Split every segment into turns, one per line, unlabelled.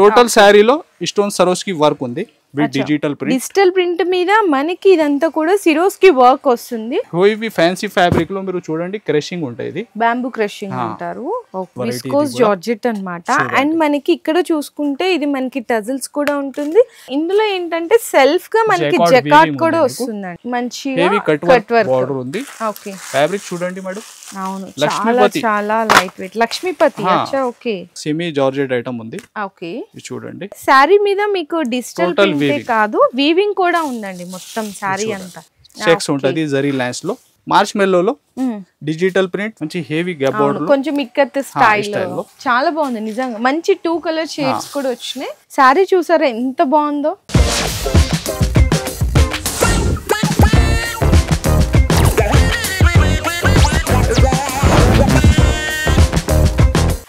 Total శారీలో stone సరోస్కి work ఉంది with digital print
మీద మనకి ఇదంతా కూడా సిరోస్కి వర్క్ వస్తుంది.
ఇవి ఫ్యాన్సీ ఫ్యాబ్రిక్ లో మీరు చూడండి క్రషింగ్ ఉంటాయి, ఇది
బ్యాంబూ క్రషింగ్ అంటారు, విస్కోస్ జార్జెట్ అన్నమాట. అండ్ మనకి ఇక్కడ చూసుకుంటే ఇది మనకి టజిల్స్ కూడా ఉంటుంది. ఇందులో ఏంటంటే సెల్ఫ్ గా మనకి జకార్డ్ కూడా వస్తుందండి, మంచిగా కట్ వర్క్
బోర్డర్ ఉంది.
ఓకే
ఫ్యాబ్రిక్ చూడండి మేడం.
అవును, చాలా చాలా లైట్ వెయిట్. లక్ష్మీపతి అచ్చా, ఓకే.
సెమీ జార్జెట్ ఐటమ్ ఉంది.
ఓకే,
చూడండి.
శారీ మీద మీకు డిజిటల్ ప్రింటే కాదు వీవింగ్ కూడా ఉందండి, మొత్తం శారీ అంతా
చెక్స్ ఉంటది జరీ లైన్స్ లో. మార్చ్ మెల్లోలో డిజిటల్ ప్రింట్, మంచి హెవీ గ్యాప్ బోర్డర్,
కొంచెం ఇక్కత్ స్టైల్ లో చాలా బాగుంది నిజంగా. మంచి 2 కలర్ షేడ్స్ కూడా వచ్చినాయి. శారీ చూసారా ఎంత బాగుందో.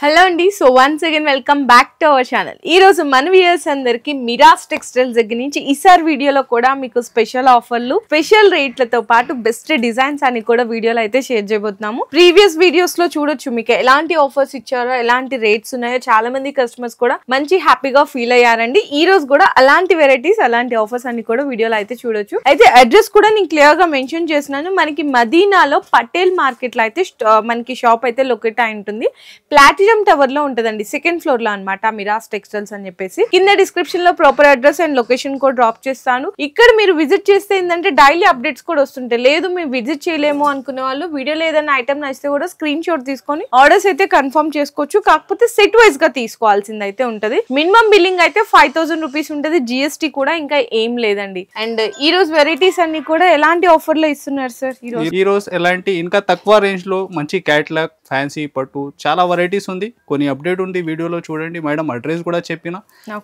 హలో అండి, so once again welcome back to our channel. ఈ రోజు మన వ్యూయర్స్ అందరికి మిరాజ్ టెక్స్టైల్స్ దగ్గర నుంచి ఈసారి వీడియోలో కూడా మీకు స్పెషల్ ఆఫర్లు, స్పెషల్ రేట్లతో పాటు బెస్ట్ డిజైన్స్ అని కూడా వీడియోలో అయితే షేర్ చేయబోతున్నాము. ప్రీవియస్ వీడియోస్ లో చూడొచ్చు మీకు ఎలాంటి ఆఫర్స్ ఇచ్చారో, ఎలాంటి రేట్స్ ఉన్నాయో. చాలా మంది కస్టమర్స్ కూడా మంచి హ్యాపీగా ఫీల్ అయ్యారండి. ఈ రోజు కూడా అలాంటి వెరైటీస్, అలాంటి ఆఫర్స్ అన్ని కూడా వీడియోలో అయితే చూడొచ్చు. అయితే అడ్రస్ కూడా నేను క్లియర్ గా మెన్షన్ చేస్తున్నాను. మనకి మదీనాలో పటేల్ మార్కెట్ లో అయితే మనకి షాప్ అయితే లొకేట్ అయి ఉంటుంది. ప్లాటినం టవర్ లో ఉంటదండి, 2nd ఫ్లోర్ లో అన్నమాట మిరాజ్ టెక్స్టైల్స్ అని చెప్పేసి. కింద డిస్క్రిప్షన్ లో ప్రాపర్ అడ్రస్ అండ్ లొకేషన్ కూడా డ్రాప్ చేస్తాను. ఇక్కడ మీరు విజిట్ చేస్తే ఏంటంటే డైలీ అప్డేట్స్ కూడా వస్తుంటాయి. లేదు మీరు విజిట్ చేయలేము అనుకునే వాళ్ళు వీడియోలో ఏదైనా ఐటమ్ నచ్చితే కూడా స్క్రీన్ షాట్ తీసుకొని ఆర్డర్స్ అయితే కన్ఫర్మ్ చేసుకోవచ్చు. కాకపోతే సెట్ వైజ్ గా తీసుకోవాల్సింది అయితే ఉంటది. మినిమం బిల్లింగ్ అయితే 5000 రూపీస్ ఉంటది, జిఎస్టీ కూడా ఇంకా ఏం లేదండి. అండ్ ఈ రోజు వెరైటీస్ అన్ని కూడా ఎలాంటి ఆఫర్ లో ఇస్తున్నారు సార్
ఈ రోజు? ఎలాంటి ఇంకా తక్కువ రేంజ్ లో మంచి క్యాట్లాగ్, ఫ్యాన్సీ పట్టు చాలా వెరైటీస్ ఉంది. కొన్ని అప్డేట్ ఉంది వీడియోలో చూడండి. మేడం అడ్రస్ కూడా చెప్పిన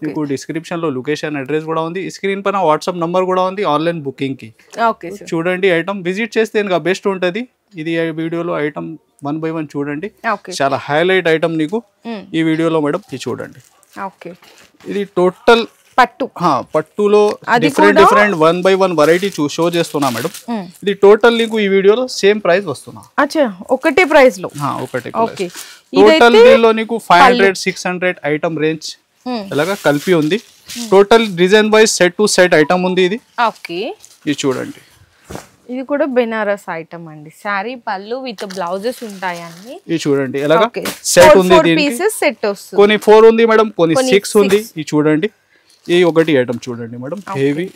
మీకు డిస్క్రిప్షన్ లో లొకేషన్ అడ్రస్ కూడా ఉంది. స్క్రీన్ పైన వాట్సాప్ నంబర్ కూడా ఉంది ఆన్లైన్ బుకింగ్ కి. చూడండి ఐటమ్ విజిట్ చేస్తే ఇంకా బెస్ట్ ఉంటది. ఇది వీడియోలో ఐటమ్ 1 by 1 చూడండి, చాలా హైలైట్ ఐటమ్ నీకు ఈ వీడియోలో మేడం. ఇది చూడండి, ఇది టోటల్ పట్టులో డిఫరెంట్ 1 by 1 వెరైటీ షో చేస్తున్నా మేడం. ఇది టోటల్ నీకు ఈ వీడియోలో సేమ్ ప్రైస్ వస్తున్నా.
ఒకటే ప్రైస్ లో
టోటల్ దీనిలో నీకు 500-600 ఐటమ్ రేంజ్ ఇలాగా కలిపి ఉంది. Total design wise set to set item ఉంది. ఇది చూడండి,
ఇది కూడా బెనారస్ ఐటమ్ అండి. శారీ పళ్ళు విత్ బ్లౌజెస్ ఉంటాయండి.
ఇది చూడండి ఎలాగా సెట్ ఉంది. కొన్ని 4 ఉంది మేడం, కొన్ని 6 ఉంది. ఇది చూడండి, ఈ ఒకటి ఐటమ్ చూడండి మేడం, హెవీ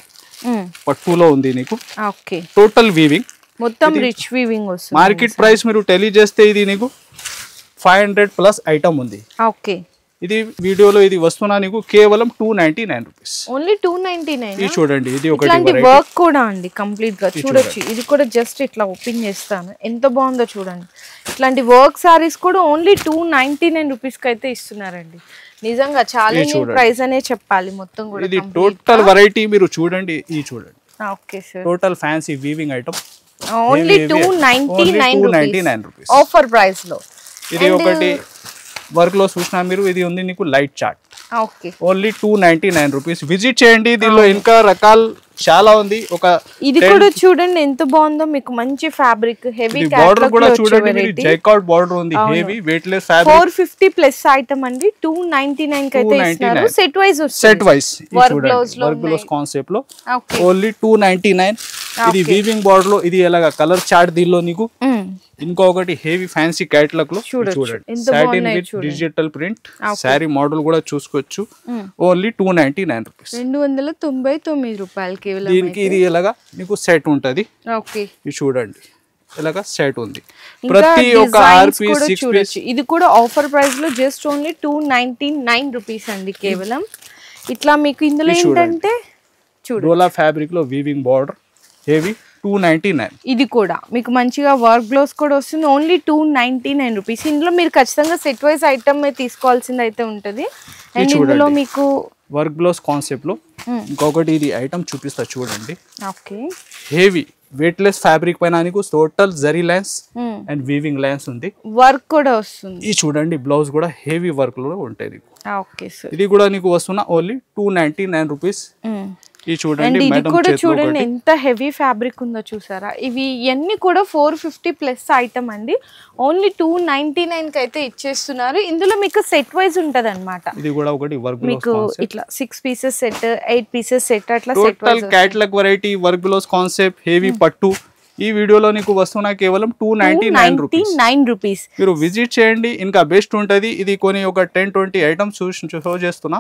పట్టులో ఉంది నీకు. టోటల్ వీవింగ్,
మొత్తం రిచ్ వీవింగ్ వస్తుంది.
మార్కెట్ ప్రైస్ మీరు తెలియజేస్తే ఇది నీకు 500+ ఐటమ్ ఉంది. ఇది వీడియోలో ఇది వస్తున్నా నీకు కేవలం 299 రూపీస్.
ఓన్లీ 299.
ఇది చూడండి, ఇది ఒకటి
వర్క్ కూడా అండి కంప్లీట్ గా చూడొచ్చు. ఇది కూడా జస్ట్ ఇట్లా ఓపెన్ చేస్తాను, ఎంత బాగుందో చూడండి. ఇట్లాంటి వర్క్ సారీస్ కూడా ఓన్లీ 299 రూపీస్ కి అయితే ఇస్తున్నారండి. నిజంగా ఛాలెంజింగ్ ప్రైస్ అనే చెప్పాలి మొత్తం కూడా.
ఇది టోటల్ వెరైటీ మీరు చూడండి. ఇది చూడండి,
okay sir,
total fancy weaving item
only 299 rupees offer price లో.
ఇది ఒకటి వర్క్ లో చూసినా మీరు, ఇది ఉంది నీకు light chart, only 299 rupees. Visit చేయండి, దీనిలో ఇంకా రకాలు చాలా ఉంది.
ఇది కూడా చూడండి ఎంత బాగుందో, మీకు మంచి ఫ్యాబ్రిక్, హెవీ
బోర్డర్ కూడా చూడండి, జైకార్డ్ బోర్డర్ ఉంది, heavy weight less fabric.
450+ item అండి, 299 కి అయితే ఇస్తారు. Set wise
work blouse concept లో ఓన్లీ 299. ఇది వీవింగ్ బోర్డర్ లో, ఇది ఎలాగా కలర్ చార్ట్ దీనిలో నీకు. ఇంకొకటి హెవీ ఫ్యాన్సీ క్యాటలాగ్ లో చూడండి, satin with digital print sari model కూడా చూసుకోవచ్చు. ఓన్లీ 299 రూపీస్,
299 రూపాయలు కేవలం.
దీనికి ఇది ఎలాగా నీకు సెట్ ఉంటది. ఇది చూడండి ఇలాగా సెట్ ఉంది. ప్రతి ఒక్క RP 6 పీస్.
ఇది కూడా ఆఫర్ ప్రైస్ లో జస్ట్ ఓన్లీ 299 రూపీస్ అండి కేవలం. ఇట్లా మీకు ఇందులో ఏంటంటే
డోలా ఫ్యాబ్రిక్ లో వీవింగ్ బోర్డర్, హెవీ 299.
ఇది కూడా మీకు మంచిగా వర్క్ బ్లౌజ్ కూడా వస్తుంది. Only 299 rupees. ఇందులో మీరు ఖచ్చితంగా సెట్ వైజ్ ఐటమ్ తీసుకోవాల్సింది అయితే ఉంటది. అండ్ ఇందులో మీకు
వర్క్ బ్లౌజ్ కాన్సెప్ట్ లో ఇంకొకటి ఇది ఐటమ్ చూపిస్తా చూడండి. హెవీ వెయిట్ లెస్ ఫ్యాబ్రిక్ పైన నీకు total zari lines and weaving lines ఉంది,
వర్క్ కూడా వస్తుంది.
ఇది చూడండి, బ్లౌజ్ కూడా హెవీ వర్క్ లో ఉంటాయి.
ఇది
కూడా నీకు వస్తున్నా ఓన్లీ 299 రూపీస్. ఈ చూడండి
ఇది
మేడం
కూడా
చేతిలో
చూడండి
ఒకటి.
ఎంత హెవీ ఫ్యాబ్రిక్ ఉందో చూసారా. ఇవన్నీ కూడా 450 ప్లస్ ఐటమ్ అండి. ఓన్లీ 299 కి అయితే ఇచ్చేస్తున్నారు. ఇందులో మీకు సెట్ వైజ్ ఉంటది అనమాట.
ఇది కూడా ఒకటి వర్క్ బ్లౌజ్
మీకు ఇట్లా 6 పీసెస్ సెట్, 8 పీసెస్ సెట్ అట్లా set
total catalogue variety work blouse concept heavy పట్టు. ఈ వీడియోలో నీకు వస్తున్నా కేవలం 299
రూపీస్.
మీరు విజిట్ చేయండి, ఇంకా బెస్ట్ ఉంటది. ఇది కొన్ని ఒక 10-20 ఐటమ్స్ షో చేస్తున్నా.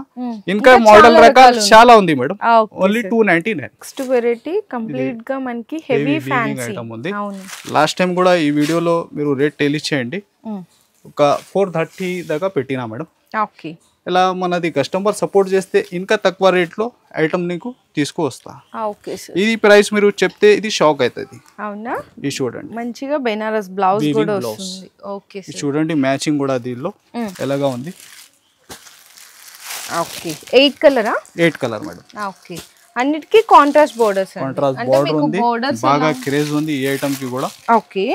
ఇంకా మోడల్ రకాలు చాలా ఉంది madam. Only 299.
Next variety complete గా మనకి హెవీ ఫ్యాన్సీ
ఐటమ్ ఉంది. లాస్ట్ టైం కూడా ఈ వీడియోలో మీరు రేట్ తెలియచేయండి. ఒక 430 దాకా పెట్టినా మేడం.
ఓకే.
ఇలా మనది కస్టమర్ సపోర్ట్ చేస్తే ఇంకా తక్కువ రేట్లో ఐటమ్ నీకు తీసుకువస్తా.
Okay sir.
ఇది ప్రైస్ మీరు చెప్తే ఇది షాక్ అవుతుంది.
అవునా?
ఇది చూడండి
మంచిగా బెనారస్ బ్లౌజ్ కూడా వస్తుంది. Okay sir.
చూడండి మ్యాచింగ్ కూడా దీనిలో ఎలాగా ఉంది.
ఓకే. 8 కలరా?
8 కలర్ మేడం.
ఓకే. అన్నిటికీ కాంట్రాస్ట్ బోర్డర్స్.
కాంట్రాస్ట్ బోర్డర్ ఉంది. బాగా క్రేజ్ ఉంది ఈ ఐటమ్ కి కూడా.
ఓకే.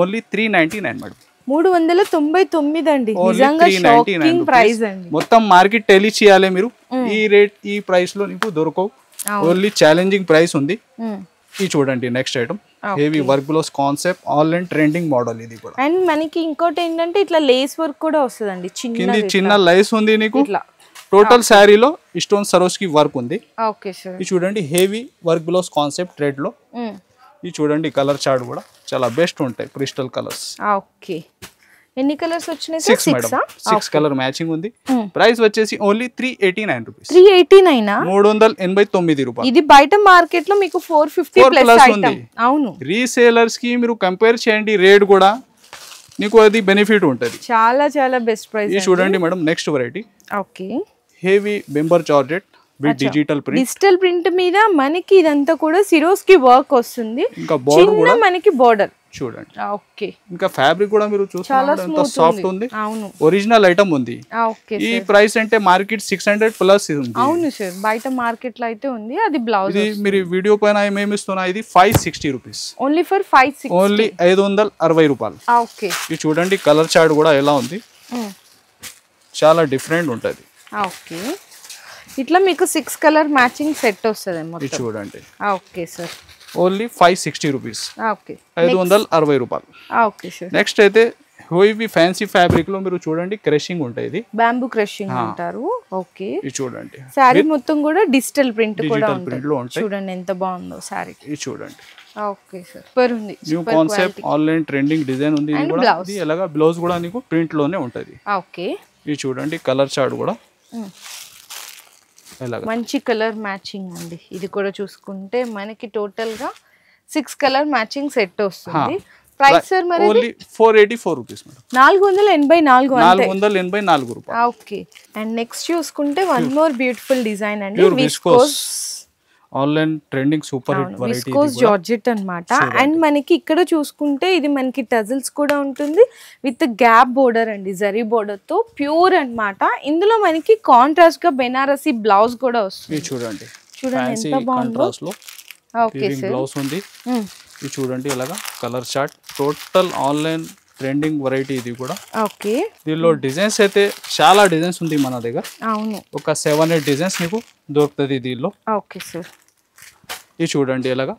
Only 399 madam.
399 అండి. నిజంగా షాకింగ్ ప్రైస్ అండి.
మొత్తం మార్కెట్ టెలి చేయాలి మీరు. ఈ రేట్ ఈ ప్రైస్ లో నీకు దొరకవు. ఓన్లీ ఛాలెంజింగ్ ప్రైస్ ఉంది. ఇది చూడండి next item heavy work blouse concept online trending model. ఇది కూడా
అండ్ మనకి ఇంకోటి ఏంటంటే ఇట్లా లేస్ వర్క్ కూడా వస్తుందండి.
చిన్న లైస్ ఉంది నీకు. టోటల్ శారీలో స్టోన్ సరోస్కి వర్క్ ఉంది.
Okay sir.
ఇది చూడండి heavy work blouse concept red లో. ఇది చూడండి కలర్ చార్ట్ కూడా చాలా బెస్ట్ ఉంటాయి. Crystal colours.
ఓకే. ఎన్ని కలర్స్ వచ్చినాయి?
6 మేడం. 6 కలర్ మ్యాచింగ్ ఉంది. ప్రైస్ వచ్చేసి ఓన్లీ 389 రూపీస్.
389
389 రూపాయలు.
ఇది బయట మార్కెట్ లో మీకు 450 ప్లస్ ఐటమ్. అవును.
రీసేలర్స్ కి మీరు కంపేర్ చేయండి రేట్ కూడా నీకు అది బెనిఫిట్ ఉంటుంది.
చాలా చాలా బెస్ట్ ప్రైస్.
ఇది చూడండి madam next variety.
Okay.
Heavy బెంబర్ georgette with digital print.
Digital print మీద మనకి ఇదంతా కూడా సిరోస్ కి వర్క్ వస్తుంది.
ఇంకా బోర్డర్ కూడా
మనకి బోర్డర్
చూడండి.
ఓకే.
ఇంకా ఫ్యాబ్రిక్ కూడా మీరు చూస్తున్నారు ఎంత సాఫ్ట్ ఉంది.
అవును.
ఒరిజినల్ ఐటమ్ ఉంది.
ఓకే.
ఈ ప్రైస్ అంటే మార్కెట్ 600 ప్లస్ ఉంది.
అవును సార్. బయట మార్కెట్ లో అయితే ఉంది. అది బ్లౌజ్.
ఇది మీరు వీడియో పైన ఏమేమి ఇస్తున్నా. ఇది 560 రూపీస్.
Only for 560.
ఓన్లీ 560 రూపాయలు.
ఓకే.
ఇది చూడండి కలర్ చార్ట్ కూడా ఎలా ఉంది. చాలా డిఫరెంట్ ఉంటది.
ఓకే. ఇట్లా మీకు 6 కలర్ మ్యాచింగ్ సెట్ వస్తుంది మొత్తం.
ఇది చూడండి.
Okay sir.
Only 560 rupees.
Okay.
560 రూపాయలు.
Okay sir.
నెక్స్ట్ అయితే హెవీ ఫ్యాన్సీ ఫ్యాబ్రిక్ లో మీరు చూడండి క్రషింగ్ ఉంటాయి. ఇది
బ్యాంబూ క్రషింగ్ అంటారు. ఓకే.
ఇది చూడండి
సారీ మొత్తం కూడా డిజిటల్ ప్రింట్ కూడా
ప్రింట్ లో ఉంటాయి.
చూడండి ఎంత బాగుందో సారీ.
ఇది చూడండి.
Okay sir. సూపర్ ఉంది.
New concept online trending design ఉంది. ఇది కూడా ఇది ఎలాగా బ్లౌజ్ కూడా నీకు ప్రింట్ లోనే ఉంటది.
ఓకే.
ఇది చూడండి కలర్ చార్ట్ కూడా
మంచి కలర్ మ్యాచింగ్ అండి. ఇది కూడా చూసుకుంటే మనకి టోటల్ గా 6 కలర్ మ్యాచింగ్ సెట్ వస్తుంది. ప్రైస్ సార్ మరి
ఓన్లీ 484 రూపీస్ మేడం.
484 అంతే.
484 రూపాయలు.
ఓకే. అండ్ నెక్స్ట్ చూసుకుంటే వన్ మోర్ బ్యూటిఫుల్ డిజైన్ అండి. Viscose
online trending super hit variety.
Viscose georgette అన్నమాట. అండ్ మనకి ఇక్కడ చూసుకుంటే ఇది మనకి టజిల్స్ కూడా ఉంటుంది విత్ గ్యాప్ బోర్డర్ అండి. జరీ బోర్డర్ తో ప్యూర్ అన్నమాట. ఇందులో మనకి కాంట్రాస్ట్ గా బెనారసి బ్లౌజ్ కూడా వస్తుంది.
చూడండి
ఎంత బాగుందో. Okay sir.
బ్లౌజ్ ఉంది. ఇది చూడండి ఇలాగా colour chart total online trending variety. ఇది కూడా
ఓకే.
దీనిలో డిజైన్స్ అయితే చాలా డిజైన్స్ ఉంది మన దగ్గర.
అవును.
ఒక 7-8 డిజైన్స్ నీకు దొరుకుతుంది దీనిలో.
Okay sir.
ఇది చూడండి ఎలాగా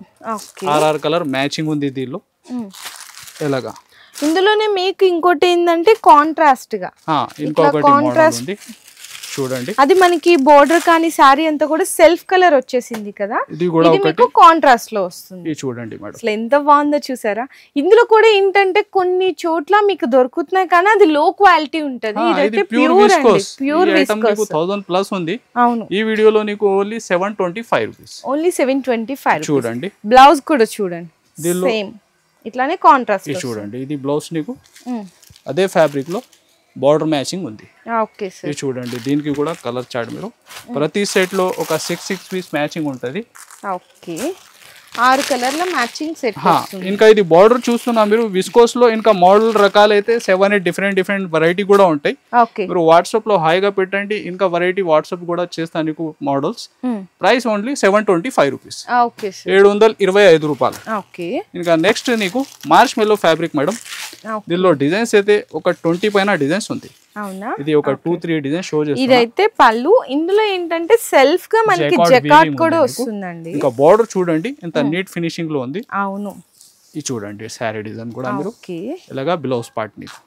ఆర్ఆర్ కలర్ మ్యాచింగ్ ఉంది దీనిలో. ఎలాగా
ఇందులోనే మీకు ఇంకోటి ఏంటంటే కాంట్రాస్ట్ గా
ఇంకొకటి మోడల్ ఉంది చూడండి.
అది మనకి బోర్డర్ కానీ సారీ అంతా కూడా సెల్ఫ్ కలర్ వచ్చేసింది కదా.
ఇది కూడా ఒకటి
కాంట్రాస్ట్ లో వస్తుంది.
ఇది చూడండి మేడం
అసలు ఎంత బాగుందో చూసారా. ఇందులో కూడా ఏంటంటే కొన్ని చోట్ల మీకు దొరుకుతున్నాయి కానీ అది లో క్వాలిటీ ఉంటది. ఇదైతే pure viscose. Pure viscose
1000 plus ఉంది.
అవును.
ఈ వీడియోలో నీకు ఓన్లీ 725 రూపీస్.
ఓన్లీ 725
చూడండి.
బ్లౌజ్ కూడా చూడండి సేమ్ ఇట్లానే కాంట్రాస్ట్.
చూడండి ఇది బ్లౌజ్ నీకు అదే ఫ్యాబ్రిక్ లో బార్డర్ మ్యాచింగ్ ఉంది.
Okay sir.
ఇది చూడండి దీనికి కూడా కలర్ చార్ట్ మీరు ప్రతి సెట్ లో ఒక 6 పీస్ మ్యాచింగ్ ఉంటది.
ఓకే. 6 కలర్ల మ్యాచింగ్ సెట్.
ఇంకా ఇది బార్డర్ చూస్తున్నా మీరు విస్కోస్ లో ఇంకా మోడల్ రకాలు అయితే 7-8 డిఫరెంట్ వెరైటీ కూడా ఉంటాయి. మీరు వాట్సాప్ లో హాయిగా పెట్టండి. ఇంకా వెరైటీ వాట్సాప్ కూడా చేస్తాను నీకు మోడల్స్. Price only 725 rupees. 725 రూపాయలు. ఇంకా నెక్స్ట్ నీకు మార్ష్ మెల్లో ఫ్యాబ్రిక్ మేడం. దీనిలో డిజైన్స్ అయితే ఒక 20 పైన డిజైన్స్ ఉంది.
అవునా,
ఇది ఒక 2-3 డిజైన్ షో చేస్తాను.
ఇదైతే పళ్ళు. ఇందులో ఏంటంటే సెల్ఫ్ గా మనకి జకార్డ్ కూడా వస్తుందండి.
ఇంకా బార్డర్ చూడండి ఎంత నీట్ ఫినిషింగ్ లో ఉంది.
అవును,
ఇది చూడండి శారీ డిజైన్ కూడా మీరు ఇలాగా బ్లౌజ్ పార్ట్ నీకు.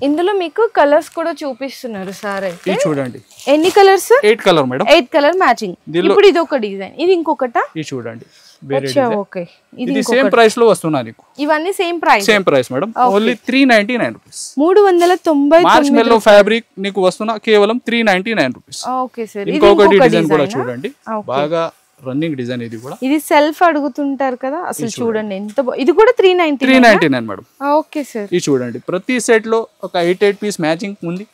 ఇందులో మీకు కలర్స్ కూడా చూపిస్తున్నారు సార్. అయితే
ఇది చూడండి
ఎన్ని colours?
8 colour madam.
8 colour matching. ఇప్పుడు ఇది ఒక డిజైన్, ఇది ఇంకొకట.
ఇది చూడండి వేరే డిజైన్.
ఓకే,
ఇది సేమ్ ప్రైస్ లో వస్తున్నా నీకు.
ఇవన్నీ same price.
Same price madam. Only 399 rupees.
399.
March మెల్లో ఫ్యాబ్రిక్ నీకు వస్తున్నా కేవలం 399 రూపీస్.
Okay sir.
ఇంకొకటి డిజైన్ కూడా చూడండి, బాగా రన్నింగ్ డిజైన్. ఇది కూడా
ఇది సెల్ఫ్ అడుగుతుంటారు కదా, అసలు చూడండి ఎంత ఇది కూడా
399 మేడం.
Okay sir.
ఇది చూడండి ప్రతి సెట్ లో ఒక 8 పీస్ మ్యాచింగ్ ఉంది.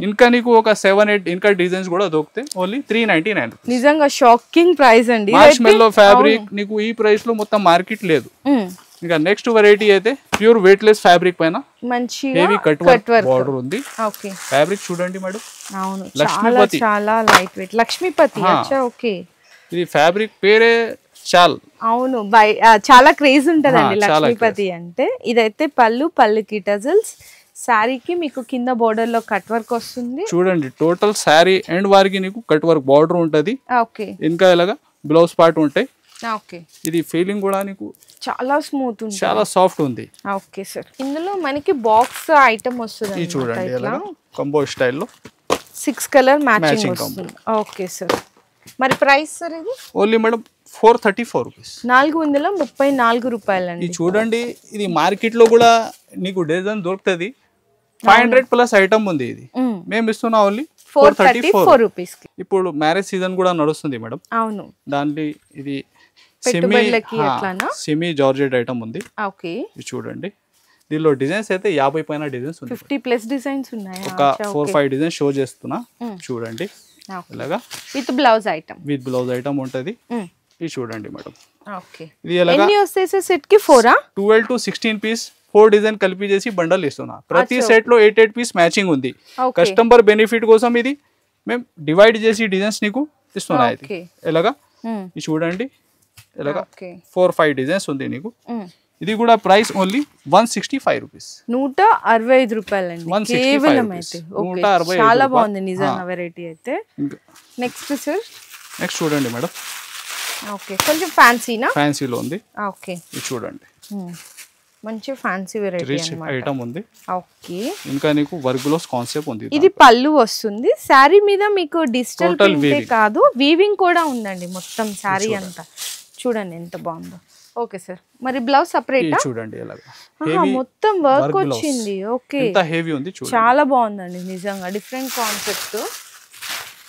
ఇంకా నీకు ఒక 7-8 ఇంకా డిజైన్స్ కూడా దొరుకుతాయి. Only 399 rupees.
నిజంగా షాకింగ్ ప్రైస్ అండి.
మార్చ్ మెల్లో ఫ్యాబ్రిక్ నీకు ఈ ప్రైస్ లో మొత్తం మార్కెట్ లేదు. ఇంకా నెక్స్ట్ వెరైటీ అయితే ప్యూర్ వెయిట్ లెస్ ఫ్యాబ్రిక్ పైన
మంచి
హెవీ కట్ వర్క్ బార్డర్ ఉంది.
ఓకే,
ఫ్యాబ్రిక్ చూడండి మేడం.
అవును, చాలా చాలా లైట్ వెయిట్. లక్ష్మీపతి. అచ్చా, ఓకే.
ఇది ఫ్యాబ్రిక్ పేరే చాల్.
అవును, చాలా క్రేజ్ ఉంటదండి లక్ష్మీపతి అంటే. ఇదైతే పళ్ళుకి టజల్స్, శారీకి మీకు కింద బోర్డర్ లో కట్ వర్క్ వస్తుంది.
చూడండి టోటల్ శారీ అండ్ వారికి నీకు కట్ వర్క్ బార్డర్ ఉంటది.
ఓకే,
ఇంకా ఇలాగా బ్లౌజ్ పార్ట్ ఉంటాయి.
ఓకే,
ఇది ఫీలింగ్ కూడా నీకు
చాలా స్మూత్ ఉంది,
చాలా సాఫ్ట్ ఉంది.
Okay sir. ఇందులో మనకి బాక్స్ ఐటమ్ వస్తుంది.
ఇది చూడండి ఇలాగా కంబో స్టైల్లో
6 కలర్ మ్యాచింగ్ వస్తుంది. Okay sir. మరి ప్రైస్ సార్ ఇది?
Only madam 434 rupees.
434 రూపాయలండి.
ఇది చూడండి, ఇది మార్కెట్ లో కూడా నీకు డజన్ దొరుకుతుంది. 500 ప్లస్ ఐటమ్ ఉంది. ఇది మేము ఇస్తున్నా ఓన్లీ 434
రూపీస్.
ఇప్పుడు మ్యారేజ్ సీజన్ కూడా నడుస్తుంది మేడం.
అవును,
దాంట్లో ఇది సెమీ జార్జెట్ ఐటమ్ ఉంది.
ఓకే,
ఇది చూడండి. దీనిలో డిజైన్స్ అయితే 50 పైన డిజైన్స్ ఉంది.
50 ప్లస్ డిజైన్స్ ఉన్నాయి.
ఒక 4-5 డిజైన్ షో చేస్తున్నా చూడండి. ఇలాగా
విత్ బ్లౌజ్
ఐటమ్ ఉంటది. ఇది చూడండి మేడం.
ఓకే,
ఇది ఎలాగా
ఎన్ని వస్తాయి సార్ సెట్ కి? 4
12 to 16 పీస్ 4 డిజైన్ కలిపి చేసి బండల్ ఇస్తున్నా. ప్రతి సెట్ లో 8 పీస్ మ్యాచింగ్ ఉంది. కస్టమర్ బెనిఫిట్ కోసం ఇది మేము డివైడ్ చేసి డిజైన్స్ నీకు ఇస్తున్నా. ఇది ఎలాగా ఇది చూడండి, ఇలాగా 4-5 డిజైన్స్ ఉంది నీకు. ఇది కూడా ప్రైస్ ఓన్లీ 165 రూపీస్.
165 రూపాయలండి కేవలం. అయితే చాలా బాగుంది నిజంగా వెరైటీ అయితే. నెక్స్ట్ సార్,
నెక్స్ట్ చూడండి మేడం.
ఓకే, కొంచెం ఫ్యాన్సీనా?
ఫ్యాన్సీలో ఉంది.
ఓకే,
ఇది చూడండి
మంచి ఫ్యాన్సీ వెరైటీ
ఐటమ్ ఉంది.
ఓకే,
ఇంకా నీకు వర్క్ గ్లోస్ కాన్సెప్ట్ ఉంది.
ఇది పళ్ళు వస్తుంది. శారీ మీద మీకు డిజిటల్ ప్రింట్ కాదు, వీవింగ్ కూడా ఉందండి మొత్తం శారీ అంతా. చూడండి ఎంత బాగుందో. Okay sir. మరి బ్లౌజ్ సెపరేట్
చూడండి
మొత్తం వర్క్ వచ్చింది. ఓకే,
ఎంత హెవీ ఉంది చూడండి.
చాలా బాగుందండి నిజంగా, డిఫరెంట్ కాన్సెప్ట్.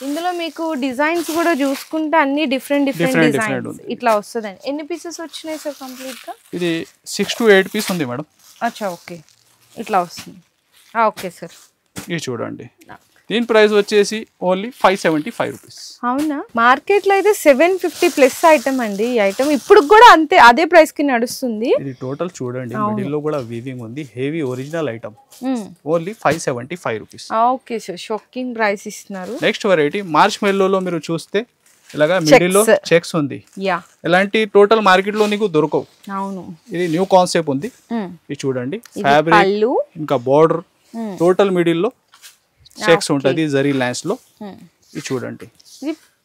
ఇందులో మీకు డిజైన్స్ కూడా చూసుకుంటే అన్ని డిఫరెంట్ డిజైన్స్ ఇట్లా వస్తుందండి. ఎన్ని పీసెస్ వచ్చినాయి సార్ కంప్లీట్ గా?
ఇది 6 to 8 పీస్ ఉంది మేడం.
అచ్చా, ఓకే, ఇట్లా వస్తుంది. Okay sir.
ఇది చూడండి, దీని ప్రైస్ వచ్చేసి ఓన్లీ 575 రూపీస్.
అవునా, మార్కెట్ లో అయితే 750 ప్లస్ ఐటమ్ అండి. ఈ ఐటమ్ ఇప్పుడు కూడా అంతే, అదే ప్రైస్ కి నడుస్తుంది.
ఇది టోటల్ చూడండి, మిడిల్ లో కూడా వీవింగ్ ఉంది. Heavy original item. Only 575 rupees.
Okay sir, shocking price ఇస్తున్నారు.
నెక్స్ట్ వెరైటీ మార్చ్ మెల్లోలో మీరు చూస్తే ఇలాగా మిడిల్ లో చెక్స్ ఉంది. ఎలాంటి టోటల్ మార్కెట్ లో నీకు దొరకవు.
అవును,
ఇది న్యూ కాన్సెప్ట్ ఉంది. ఇది చూడండి, ఫ్యాబ్రిక్ ఇంకా బార్డర్ టోటల్ మిడిల్ లో చెక్స్ ఉంటది జరీ లైన్స్ లో. ఇది చూడండి,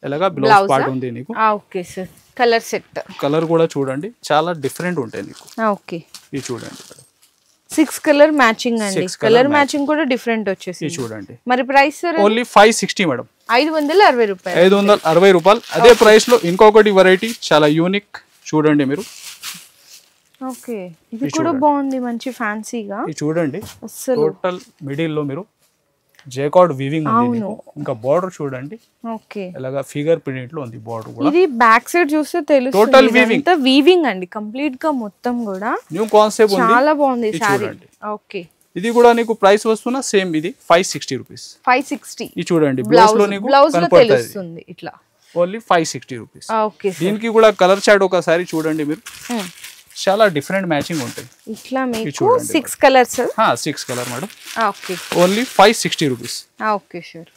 ఎలాగా బ్లౌజ్ పార్ట్ ఉంది నీకు.
Okay sir. Colour set,
colour కూడా చూడండి చాలా డిఫరెంట్ ఉంటాయి నీకు.
ఓకే,
ఇది చూడండి
6 కలర్ మ్యాచింగ్ అండి. కలర్ మ్యాచింగ్ కూడా డిఫరెంట్ వచ్చేసి.
ఇది చూడండి.
మరి ప్రైస్ సార్?
Only 560 madam.
560 రూపాయలు.
560 రూపాయలు. అదే ప్రైస్ లో ఇంకొకటి వెరైటీ చాలా యూనిక్ చూడండి మీరు.
ఓకే, ఇది కూడా బాగుంది మంచి ఫ్యాన్సీగా.
ఇది చూడండి, టోటల్ మిడిల్ లో మీరు జేకార్డ్ వీవింగ్ ఉంది. ఇంకా బార్డర్ చూడండి.
ఓకే,
ఇలాగా ఫిగర్ ప్రింట్ లో ఉంది బార్డర్ కూడా.
ఇది బ్యాక్ సైడ్ చూస్తే తెలుస్తుంది.
టోటల్ వీవింగ్,
వీవింగ్ అండి కంప్లీట్ గా మొత్తం కూడా.
న్యూ కాన్సెప్ట్ ఉంది,
చాలా బాగుంది సారీ. ఓకే,
ఇది కూడా నీకు ప్రైస్ వస్తున్నా సేమ్. ఇది 560 రూపీస్.
560.
ఇది చూడండి, బ్లౌజ్ లో నీకు
తెలుస్తుంది ఇట్లా.
Only 560 rupees.
ఓకే,
దీనికి కూడా కలర్ చార్ట్ ఒకసారి చూడండి మీరు. చాలా డిఫరెంట్ మ్యాచింగ్ ఉంటాయి.
ఇట్లా మీకు 6 colours.
6 colour madam.
Okay,
only 560 rupees.
Okay sure.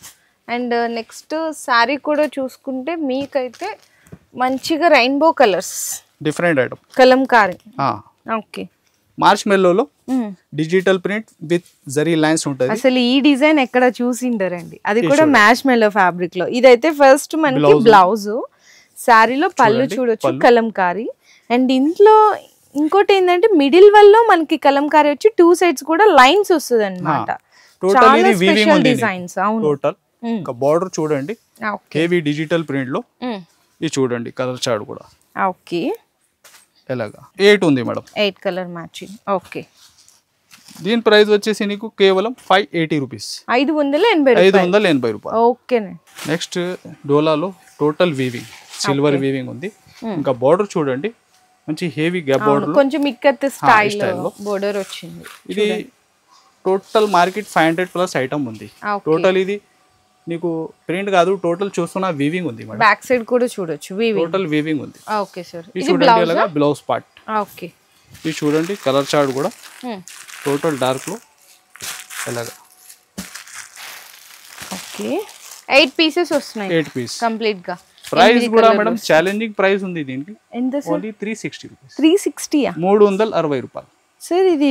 And next sari కూడా చూసుకుంటే మీకైతే మంచిగా rainbow colours,
different item,
Kalamkari. Okay,
మార్చ్ మెల్లోలో digital print with zari lines ఉంటుంది.
అసలు ఈ డిజైన్ ఎక్కడ చూసింటారండి, అది కూడా మ్యాష్ మెల్లో ఫ్యాబ్రిక్ లో. ఇదైతే ఫస్ట్ మనకి బ్లౌజ్, శారీలో పళ్ళు చూడొచ్చు కలంకారీ. అండ్ ఇంట్లో ఇంకోటి ఏంటంటే మిడిల్ వల్ల మనకి కలంకారీ వచ్చి 2 sides కూడా లైన్స్ వస్తుంది అనమాట. చాలా స్పెషల్ డిజైన్స్. అవును,
టోటల్ ఇంకా బార్డర్ చూడండి హెవీ డిజిటల్ ప్రింట్ లో. ఇది చూడండి కలర్ చార్ట్ కూడా.
ఓకే,
ఎలాగా 8 ఉంది మేడం,
8 కలర్ మ్యాచింగ్. ఓకే,
దీని ప్రైస్ వచ్చేసి నీకు కేవలం 580 రూపీస్, 580 రూపాయలు.
ఓకే.
నెక్స్ట్ డోలాలో టోటల్ వీవింగ్, సిల్వర్ వీవింగ్ ఉంది. ఇంకా బార్డర్ చూడండి మంచి హెవీ గ్యాప్ బార్డర్,
కొంచెం ఇక్కత్ స్టైల్ బోర్డర్ వచ్చింది.
ఇది టోటల్ మార్కెట్ 500+ ఐటమ్ ఉంది. టోటల్ ఇది నీకు ప్రింట్ కాదు, టోటల్ చూస్తున్నా వీవింగ్ ఉంది మేడం.
బ్యాక్ సైడ్ కూడా చూడొచ్చు వీవింగ్,
టోటల్ వీవింగ్ ఉంది.
Okay sir.
ఇది చూడండి అలాగా బ్లౌజ్ పార్ట్.
ఓకే,
ఇది చూడండి కలర్ చార్ట్ కూడా టోటల్ డార్క్ లో ఎలాగా.
ఓకే, 8 పీసెస్ వస్తున్నాయి,
8 పీస్
కంప్లీట్ గా.
ప్రైస్ కూడా మేడం ఛాలెంజింగ్ ప్రైస్ ఉంది దీనికి.
ఎంత సార్?
Only 360 rupees.
360
360 రూపాయలు
సార్. ఇది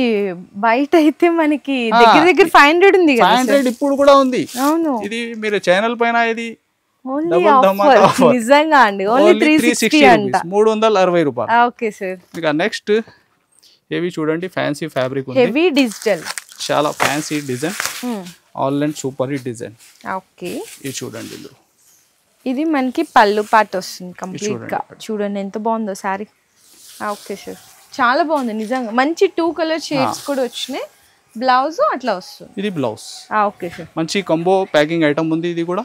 బయట అయితే మనకి దగ్గర దగ్గర 500 ఉంది కదా.
500 ఇప్పుడు కూడా ఉంది.
అవును,
ఇది మీరు ఛానల్ పైన ఇది
నిజంగా అండి ఓన్లీ 360 అంట,
360 రూపాయలు.
Okay sir.
ఇక నెక్స్ట్ హెవీ చూడండి ఫ్యాన్సీ ఫ్యాబ్రిక్ ఉంది,
హెవీ డిజిటల్,
చాలా fancy design, all and super hit design.
Okay,
ఇది చూడండి
ఇది మనకి పళ్ళు పార్ట్ వస్తుంది కంప్లీట్ గా. చూడండి ఎంత బాగుందో సారీ. ఓకే సార్, చాలా బాగుంది నిజంగా. మంచి 2 కలర్ షేడ్స్ కూడా వచ్చినాయి. బ్లౌజ్ అట్లా వస్తుంది.
ఇది బ్లౌజ్.
ఓకే సార్,
మంచి కంబో ప్యాకింగ్ ఐటమ్ ఉంది ఇది కూడా.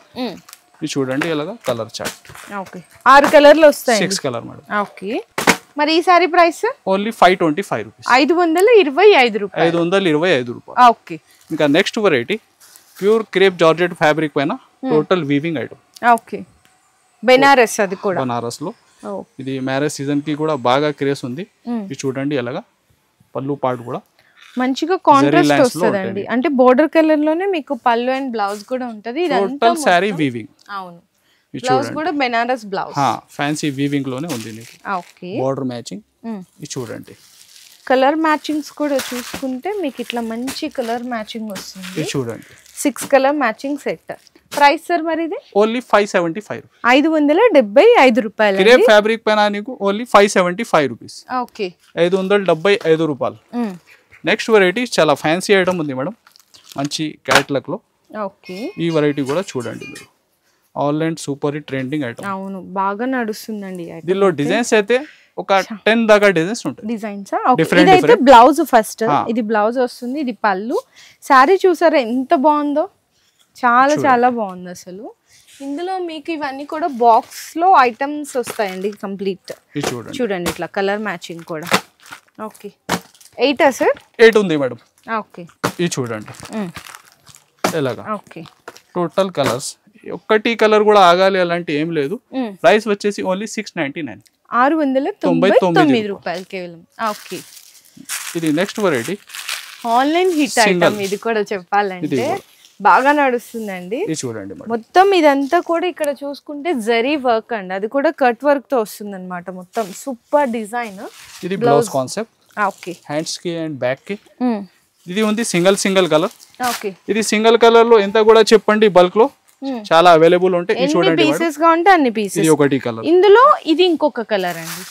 ఇది చూడండి ఇలాగా కలర్ చార్ట్.
ఓకే, 6 కలర్లు వస్తాయి.
6 కలర్ మేడం.
ఓకే, మరి ఈ సారీ ప్రైస్
ఓన్లీ 525 రూపీస్,
525 రూపాయలు.
525 రూపాయలు.
ఓకే,
ఇంకా next variety pure crepe georgette fabric పైన total weaving item.
Okay, Benares, అది కూడా
బనారస్ లో. ఇది మ్యారేజ్ సీజన్ కి కూడా బాగా క్రేజ్ ఉంది. ఇది చూడండి ఎలాగా పళ్ళు పార్ట్ కూడా
మంచిగా కాంట్రాస్ట్ వస్తుందండి. అంటే బోర్డర్ కలర్ లోనే మీకు పళ్ళు అండ్ బ్లౌజ్ కూడా ఉంటది. ఇదంతా
సారీ వీవింగ్.
అవును, బ్లౌజ్ కూడా బెనారస్ బ్లౌజ్,
ఫ్యాన్సీ వీవింగ్ లోనే ఉంది నీకు.
Okay,
border matching. ఇది చూడండి
కలర్ మ్యాచింగ్స్ కూడా చూసుకుంటే మీకు ఇట్లా మంచి కలర్ మ్యాచింగ్ వస్తుంది.
ఇది చూడండి
6 colour matching set. Price sir మరి ఇది
ఓన్లీ 575,
575 రూపాయలు.
క్రేప్ ఫ్యాబ్రిక్ పైన నీకు ఓన్లీ 575 రూపీస్.
ఓకే,
575 రూపాయలు. నెక్స్ట్ వెరైటీ చాలా ఫ్యాన్సీ ఐటమ్ ఉంది మేడం, మంచి క్యాట్లాగ్ లో.
ఓకే,
ఈ వెరైటీ కూడా చూడండి మీరు, all and super trending item.
అవును, బాగా నడుస్తుందండి.
దీనిలో డిజైన్స్ అయితే ఒక 10 దాకా డిజైన్స్ ఉంటాయి.
డిజైన్స్ ఇదైతే బ్లౌజ్ ఫస్ట్, ఇది బ్లౌజ్ వస్తుంది, ఇది పళ్ళు. సారీ చూసారా ఎంత బాగుందో, చాలా చాలా బాగుంది అసలు. ఇందులో మీకు ఇవన్నీ కూడా బాక్స్ లో ఐటమ్స్ వస్తాయండి కంప్లీట్. చూడండి ఇట్లా కలర్ మ్యాచింగ్ కూడా. Okay, 8 sir?
8 ఉంది మేడం.
ఓకే,
ఇది చూడండి ఎలాగా.
ఓకే,
టోటల్ కలర్స్, ఒక్కటి కలర్ కూడా ఆగాలి అలాంటి ఏం లేదు. ప్రైస్ వచ్చేసి ఓన్లీ 699,
699 రూపాయలు కేవలం. ఓకే,
ఇది next variety
online hit item. ఇది కూడా చెప్పాలంటే బాగా నడుస్తుందండి.
ఇది చూడండి
మొత్తం ఇదంతా కూడా ఇక్కడ చూసుకుంటే జరీ వర్క్ అండి, అది కూడా కట్ వర్క్ తో వస్తుంది అనమాట. మొత్తం సూపర్ డిజైన్.
ఇది బ్లౌజ్ కాన్సెప్ట్.
ఓకే,
హ్యాండ్స్ కి అండ్ బ్యాక్ కి. ఇది ఉంది సింగిల్ కలర్.
ఓకే,
ఇది సింగిల్ కలర్ లో ఎంత కూడా చెప్పండి, బల్క్ లో చాలా అవైలబుల్ ఉంటాయి. ఇది చూడండి
పీసెస్ గా ఉంటే అన్ని పీసెస్.
ఇది ఒకటి కలర్,
ఇందులో ఇది ఇంకొక కలర్ అండి,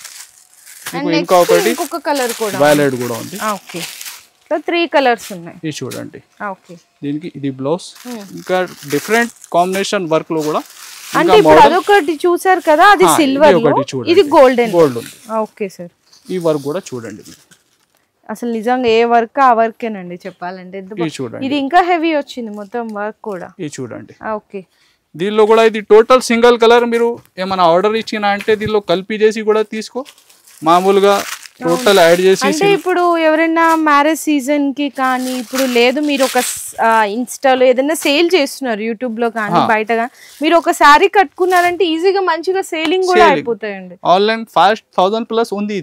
ఇంకొక కలర్ కూడా
వైలెట్ కూడా ఉంది.
ఓకే, 3 కలర్స్ ఉన్నాయి.
ఇది చూడండి.
ఓకే,
దీనికి ఇది బ్లౌజ్, ఇంకా డిఫరెంట్ కాంబినేషన్ వర్క్ లో కూడా.
అంటే ఇప్పుడు అదొకటి చూసారు కదా, అది సిల్వర్ లో, ఇది గోల్డ్ ఉంది. ఓకే సార్,
ఈ వర్క్ కూడా చూడండి.
అసలు నిజంగా ఏ వర్క్ ఆ వర్కేనండి చెప్పాలంటే. ఇది ఇంకా హెవీ వచ్చింది మొత్తం వర్క్ కూడా.
ఇది చూడండి.
ఓకే,
దీనిలో కూడా ఇది టోటల్ సింగిల్ కలర్. మీరు ఏమైనా ఆర్డర్ ఇచ్చినా అంటే దీనిలో కలిపి చేసి కూడా తీసుకో, మామూలుగా టోటల్ యాడ్ చేసి.
అంటే ఇప్పుడు ఎవరైనా మ్యారేజ్ సీజన్ కి కానీ, ఇప్పుడు లేదు మీరు ఒక ఇన్స్టాలో ఏదైనా సేల్ చేస్తున్నారు, యూట్యూబ్ లో కానీ బయట కానీ, మీరు ఒక శారీ కట్టుకున్నారంటే ఈజీగా మంచిగా సేలింగ్ కూడా అయిపోతాయండి.
ఆన్లైన్ ఫాస్ట్ 1000+ ఉంది.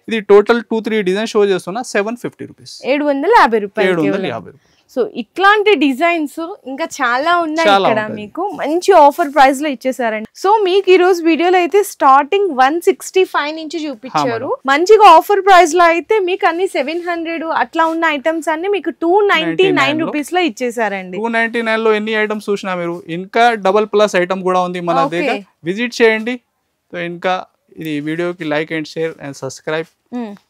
ఇది టోటల్ 2-3 డిజైన్ షో చేస్తున్నా 750 రూపీస్,
750 రూపాయలు.
750.
సో ఇట్లాంటి డిజైన్స్ ఇంకా చాలా ఉన్నాయి
చాలా
ఇక్కడ
ఉంటాయి.
మీకు మంచి ఆఫర్ ప్రైస్ లో ఇచ్చేసారండి. సో మీకు ఈ రోజు వీడియోలో అయితే స్టార్టింగ్ 165 నుంచి చూపించారు. మంచిగా ఆఫర్ ప్రైస్ లో అయితే మీకు అన్ని 700 అట్లా ఉన్న ఐటమ్స్ అన్ని మీకు 299 రూపీస్ లో ఇచ్చేసారండి.
299 లో ఎన్ని ఐటమ్స్ చూసినా మీరు, ఇంకా డబల్ ప్లస్ ఐటమ్ కూడా ఉంది మన దగ్గర, విజిట్ చేయండి. సో ఇంకా ఇది వీడియోకి like and share and subscribe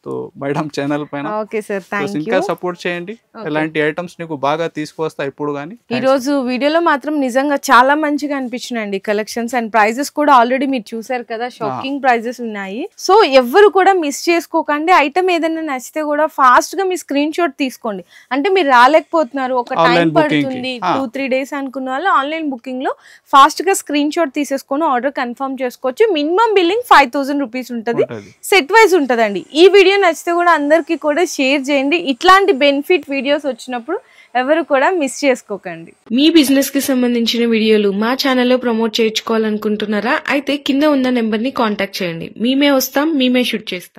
తో మేడం ఛానల్ పైన.
Okay sir, thank you.
ఇంకా సపోర్ట్ చేయండి. ఎలాంటి ఐటమ్స్ నీకు బాగా తీసుకొస్తా ఇప్పుడు గానీ.
ఈ రోజు వీడియోలో మాత్రం నిజంగా చాలా మంచిగా అనిపించినాయండి కలెక్షన్స్ అండ్ ప్రైజెస్ కూడా ఆల్రెడీ మీరు చూసారు కదా, షాకింగ్ ప్రైజెస్ ఉన్నాయి. సో ఎవ్వరు కూడా మిస్ చేసుకోకండి. ఐటమ్ ఏదైనా నచ్చితే కూడా ఫాస్ట్ గా మీ స్క్రీన్ షాట్ తీసుకోండి. అంటే మీరు రాలేకపోతున్నారు, ఒక టైం పడుతుంది 2-3 డేస్ అనుకున్న వాళ్ళు ఆన్లైన్ బుకింగ్ లో ఫాస్ట్ గా స్క్రీన్ షాట్ తీసేసుకొని ఆర్డర్ కన్ఫర్మ్ చేసుకోవచ్చు. మినిమం బిల్లింగ్ 5000 రూపీస్ ఉంటుంది, సెట్ వైజ్ ఉంటదండి. ఈ వీడియో నచ్చితే కూడా అందరికి కూడా షేర్ చేయండి. ఇట్లాంటి బెనిఫిట్ వీడియోస్ వచ్చినప్పుడు ఎవరు కూడా మిస్ చేసుకోకండి. మీ బిజినెస్ కి సంబంధించిన వీడియోలు మా ఛానల్లో ప్రమోట్ చేయించుకోవాలనుకుంటున్నారా? అయితే కింద ఉన్న నెంబర్ ని కాంటాక్ట్ చేయండి. మేమే వస్తాం, మేమే షూట్ చేస్తాం.